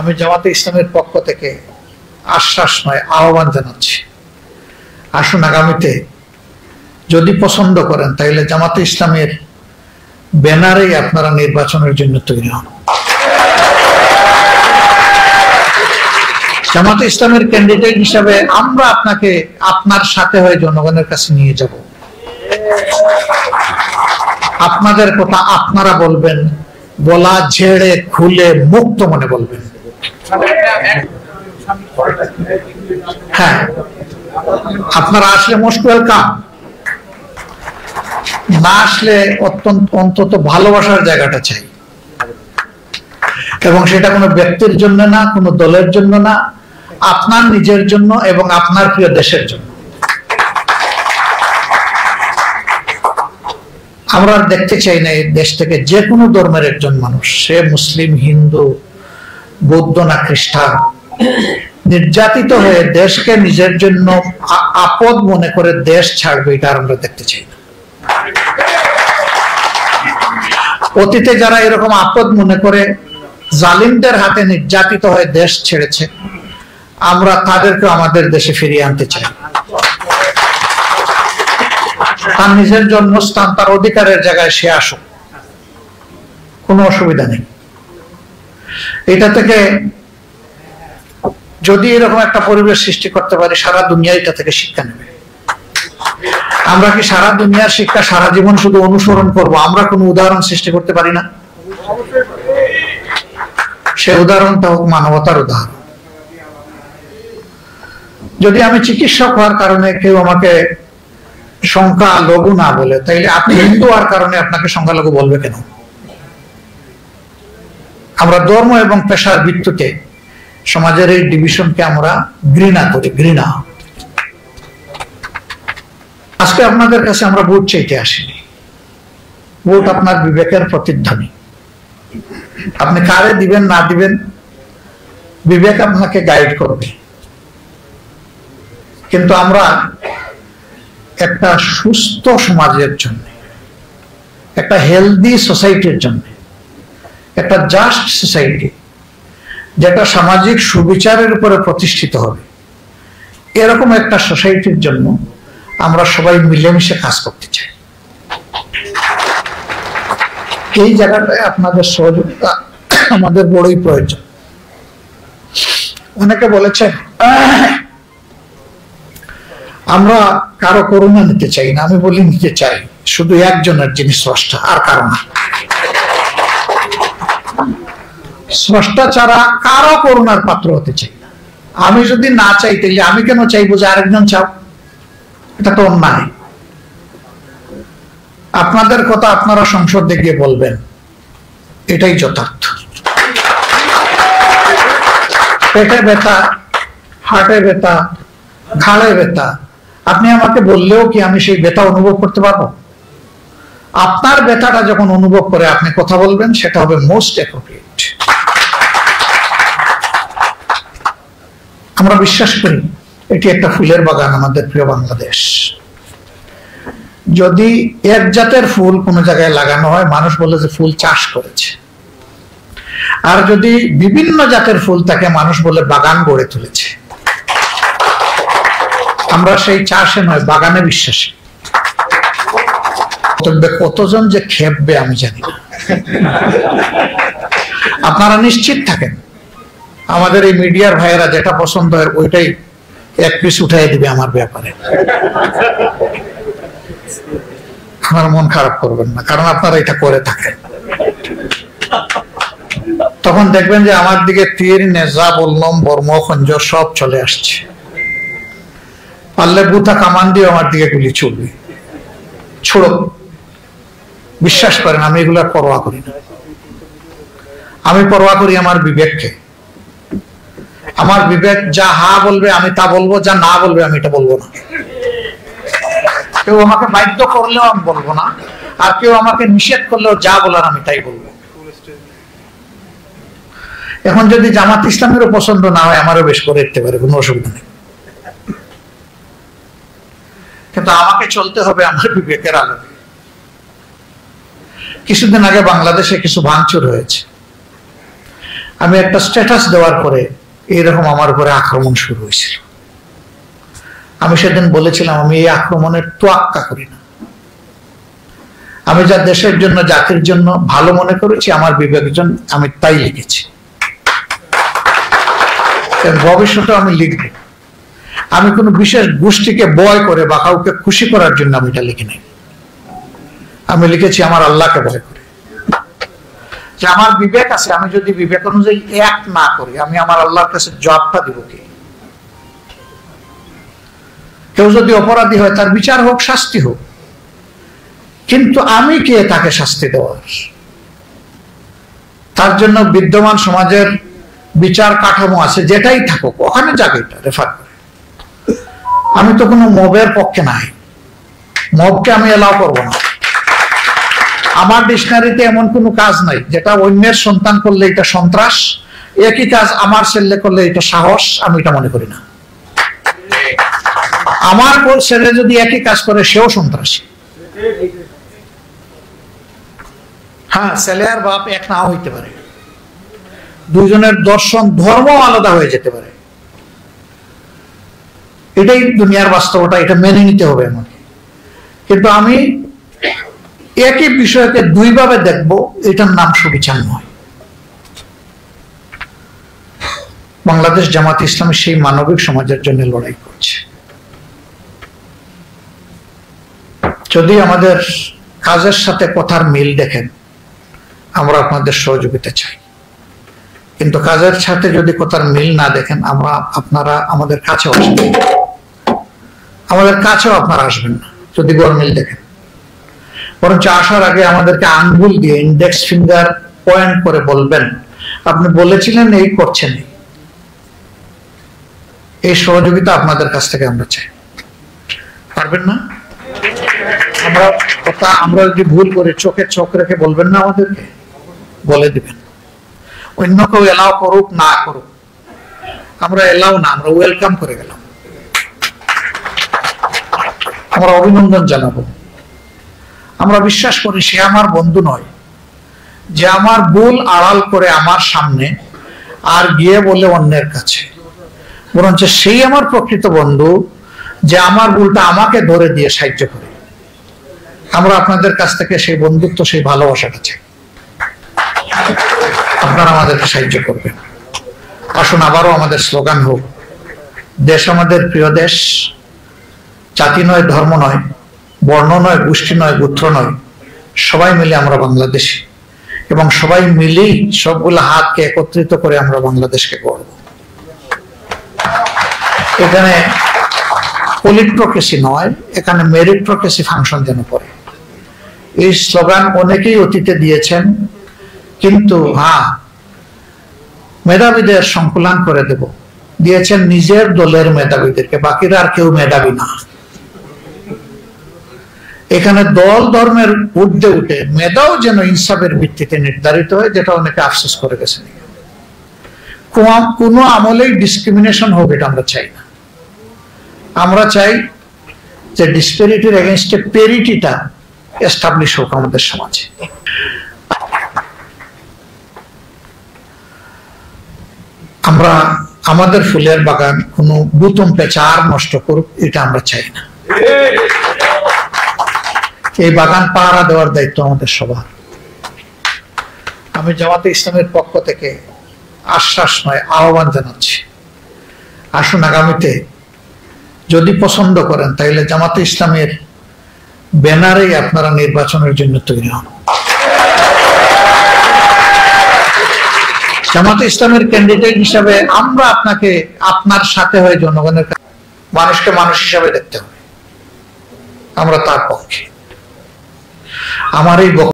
আমি জামাতে ইসলামের পক্ষ থেকে আশ্বাস নয় আহ্বান জানাচ্ছি, আসুন আগামীতে যদি পছন্দ করেন তাহলে জামাতে ইসলামের ব্যানারেই আপনারা নির্বাচনের জন্য তৈরি হন। জামাতে ইসলামের ক্যান্ডিডেট হিসাবে আমরা আপনাকে আপনার সাথে হয়ে জনগণের কাছে নিয়ে যাব। আপনাদের কথা আপনারা বলবেন, বলা ঝেড়ে খুলে মুক্ত মনে বলবেন। হ্যাঁ, আপনারা আসলে মোস্ট ওয়েলকাম, না আসলে অন্তত ভালোবাসার জায়গাটা চাই, এবং সেটা কোনো ব্যক্তির জন্য না, কোনো দলের জন্য না, আপনার নিজের জন্য এবং আপনার প্রিয় দেশের জন্য। আমরা দেখতে চাই না এই দেশ থেকে যে কোনো ধর্মের একজন মানুষ, সে মুসলিম, হিন্দু, বৌদ্ধ না খ্রিস্টান, নির্যাতিত হয়ে দেশকে নিজের জন্য আপদ মনে করে দেশ ছাড়বে, এটা আমরা দেখতে চাই না। অতীতে যারা এরকম আপদ মনে করে জালিমদের হাতে নির্যাতিত হয়ে দেশ ছেড়েছে, আমরা তাদেরকে আমাদের দেশে ফিরিয়ে আনতে চাই। তার নিজের জন্মস্থান, তার অধিকারের জায়গায় সে আসুক, কোনো অসুবিধা নেই। এটা থেকে যদি এরকম একটা পরিবেশ সৃষ্টি করতে পারি, সারা দুনিয়া এটা থেকে শিক্ষা নেবে। আমরা কি সারা দুনিয়ার শিক্ষা সারা জীবন শুধু অনুসরণ করব? আমরা কোনো উদাহরণ সৃষ্টি করতে পারি না? সে উদাহরণটা হোক মানবতার উদাহরণ। যদি আমি চিকিৎসক হওয়ার কারণে কেউ আমাকে সংখ্যালঘু না বলে, তাইলে আপনি হিন্দু হওয়ার কারণে আপনাকে সংখ্যালঘু বলবে কেন? আমরা ধর্ম এবং পেশার ভিত্তিতে সমাজের এই ডিভিশনকে আমরা ঘৃণা করি, ঘৃণা। আজকে আপনাদের কাছে আমরা ভোট চাইতে আসিনি, ভোট আপনার বিবেকের প্রতিধ্বনি। আপনি কারে দিবেন না দিবেন, বিবেক আপনাকে গাইড করবে। কিন্তু আমরা একটা সুস্থ সমাজের জন্য, একটা হেলদি সোসাইটির জন্য, একটা জাস্ট সোসাইটি যেটা সামাজিক সুবিচারের উপরে প্রতিষ্ঠিত হবে, এরকম একটা সোসাইটির জন্য আমরা সবাই মিলেমিশে কাজ করতে চাই। এই জায়গাটায় আপনাদের সহযোগিতা আমাদের বড়ই প্রয়োজন। অনেকে বলেছেন আমরা কারো করুণা নিতে চাই না। আমি বলি নিতে চাই, শুধু একজনের যিনি স্রষ্টা, আর কারো না। স্রষ্টা ছাড়া কারো করুণার পাত্র হতে চাই না। আমি যদি না চাই তাহলে আমি কেন চাইবো যে আরেকজন চাও? এটা তো অন্যায়। আপনাদের কথা আপনারা সংসদে গিয়ে বলবেন, এটাই যথার্থ। পেটে ব্যথা, হার্টে ব্যথা, ঘাড়ে ব্যথা, আপনি আমাকে বললেও কি আমি সেই ব্যথা অনুভব করতে পারবো? আপনার ব্যথাটা যখন অনুভব করে আপনি কথা বলবেন, সেটা হবে মোস্ট অ্যাপ্রোপ্রিয়েট। আমরা বিশ্বাস করি এটি একটা ফুলের বাগান, আমাদের প্রিয় বাংলাদেশ। যদি এক জাতের ফুল কোন জায়গায় লাগানো হয়, মানুষ বলে যে ফুল চাষ করেছে। আর যদি বিভিন্ন জাতের ফুল থাকে, মানুষ বলে বাগান গড়ে তুলেছে। আমরা সেই চাষে নয়, বাগানে বিশ্বাসী। কতজন যে খেপবে আমি জানি না। আপনারা নিশ্চিত থাকেন, আমাদের এই মিডিয়ার ভাইয়েরা যেটা পছন্দ হয় ওইটাই এক পিস উঠাই দিবে আমার ব্যাপারে। আমার মন খারাপ করবেন না, কারণ আপনারা এটা করে থাকেন। তখন দেখবেন যে আমার দিকে তীর, নেজা, বললম, বর্ম, খঞ্জর সব চলে আসছে। পারলে বুথা কামান দিয়ে আমার দিকে গুলি চলবে। ছোড়ো, বিশ্বাস করেন আমি এগুলার পরোয়া করি না। আমি পরোয়া করি আমার বিবেককে। আমার বিবেক যা হা বলবে আমি তা বলবো, যা না বলবে আমি এটা বলবো না। কেউ আমাকে বাধ্য করলেও আমি বলবো না, আর কেউ আমাকে নিষেধ করলেও যা বলার আমি তাই বলবো। এখন যদি জামাত ইসলামেরও পছন্দ না হয়, আমারও বেশ করে দিতে পারে, কোনো অসুবিধা নেই। কিন্তু আমাকে চলতে হবে আমার বিবেকের আলোকে। কিছুদিন আগে বাংলাদেশে কিছু ভাঙচুর হয়েছে। আমি একটা স্ট্যাটাস দেওয়ার পরে এইরকম আমার উপরে আক্রমণ শুরু হয়েছিল। আমি সেদিন বলেছিলাম আমি এই আক্রমণের তোয়াক্কা করি না। আমি যা দেশের জন্য জাতির জন্য ভালো মনে করেছি, আমার বিবেকজন আমি তাই লিখেছি, ভবিষ্যতে আমি লিখব। আমি কোনো বিশেষ গোষ্ঠীকে বয় করে বা কাউকে খুশি করার জন্য আমি এটা লিখি নাই। আমি লিখেছি আমার আল্লাহকে ভয় করে, যে আমার বিবেক আছে, আমি যদি বিবেক অনুযায়ী এক না করি আমি আমার আল্লাহর কাছে জবাবটা দিব কি? কেউ যদি অপরাধী হয় তার বিচার হোক, শাস্তি হোক, কিন্তু আমি কে তাকে শাস্তি দেওয়ার? তার জন্য বিদ্যমান সমাজের বিচার কাঠামো আছে, যেটাই থাকুক ওখানে যাকে এটা রেফার করে। আমি তো কোনো মবের পক্ষে নাই, মবকে আমি এলাও করবো না। আমার ডিকশনারিতে এমন কোনো কাজ নাই যেটা অন্যের সন্তান করলে এটা সন্ত্রাস, একই কাজ আমার ছেলে করলে এটা সাহস, আমি এটা মনে করি না। আমার ছেলে যদি একই কাজ করে সেও সন্ত্রাসী। হ্যাঁ, ছেলে আর বাপ এক নাও হইতে পারে, দুজনের দর্শন ধর্ম আলাদা হয়ে যেতে পারে, এটাই দুনিয়ার বাস্তবতা, এটা মেনে নিতে হবে আমাকে। কিন্তু আমি একই বিষয়কে দুইভাবে দেখব, এটার নাম সুবিচার নয়। বাংলাদেশ জামাত ইসলামী সেই মানবিক সমাজের জন্য লড়াই করছে। যদি আমাদের কাজের সাথে কথার মিল দেখেন, আমরা আপনাদের সহযোগিতা চাই, কিন্তু কাজের সাথে যদি কথার মিল না দেখেন আপনারা আমাদের কাছেও আসবেন, আমাদের কাছেও আপনারা আসবেন না যদি গরমিল দেখেন। বরঞ্চ আসার আগে আমাদেরকে আঙ্গুল দিয়ে ইন্ডেক্স ফিঙ্গার পয়েন্ট করে বলবেন আপনি বলেছিলেন এই করছেন। এই সহযোগিতা আপনাদের কাছ থেকে আমরা চাই। পারবেন না? আমরা যদি ভুল করে চোখে চোখ রেখে বলবেন না, আমাদেরকে বলে দিবেন। অন্য কেউ এলাও করুক না করুক, আমরা এলাও না, আমরা ওয়েলকাম করে গেলাম, আমরা অভিনন্দন জানাবো। আমরা বিশ্বাস করি সে আমার বন্ধু নয় যে আমার ভুল আড়াল করে আমার সামনে আর গিয়ে বলে অন্যের কাছে, বরঞ্চ সেই আমার প্রকৃত বন্ধু যে আমার ভুলটা আমাকে ধরে দিয়ে সাহায্য করে। আমরা আপনাদের কাছ থেকে সেই বন্ধুত্ব, সেই ভালোবাসাটা চাই, আপনারা আমাদেরকে সাহায্য করবেন। আসুন আবারও আমাদের স্লোগান হোক, দেশ আমাদের প্রিয় দেশ, জাতি নয়, ধর্ম নয়, বর্ণ নয়, গোষ্ঠী নয়, গোত্র নয়, সবাই মিলে আমরা বাংলাদেশি, এবং সবাই মিলেই সবগুলো হাতকে একত্রিত করে আমরা বাংলাদেশকে গড়ব। এখানে পলিটক্রেসি নয়, এখানে মেরিটক্রেসি ফাংশন যেন করে। এই স্লোগান অনেকেই অতীতে দিয়েছেন, কিন্তু হ্যাঁ, মেধাবীদের সংকুলান করে দেব দিয়েছেন নিজের দলের মেধাবীদেরকে, বাকিরা আর কেউ মেধাবী না। এখানে দল ধর্মের ঊর্ধ্বে উঠে মেধাও যেন ইনসাফের ভিত্তিতে নির্ধারিত হয়, যেটা অনেকে আফসোস করে গেছেন। কোনো আমলেই ডিসক্রিমিনেশন হোক, এটা আমরা চাই না। আমরা চাই যে ডিসপেরিটির এগেইনস্টে পেরিটিটা এস্টাবলিশ হোক আমাদের সমাজে। আমরা আমাদের ফুলের বাগান কোনো বুতম পেঁচার নষ্ট করুক, এটা আমরা চাই না। এই বাগান পাহারা দেওয়ার দায়িত্ব আমাদের সবার। আমি জামাতে ইসলামের পক্ষ থেকে আশ্বাস নয়, আহ্বান জানাচ্ছি, আসুন আগামীতে যদি পছন্দ করেন তাহলে জামাতে ইসলামের ব্যানারেই আপনারা নির্বাচনের জন্য তৈরি হন। জামাতে ইসলামের ক্যান্ডিডেট হিসাবে আমরা আপনাকে আপনার সাথে হয়ে জনগণের মানুষকে মানুষ হিসাবে দেখতে হবে, আমরা তার পক্ষে। আমার এই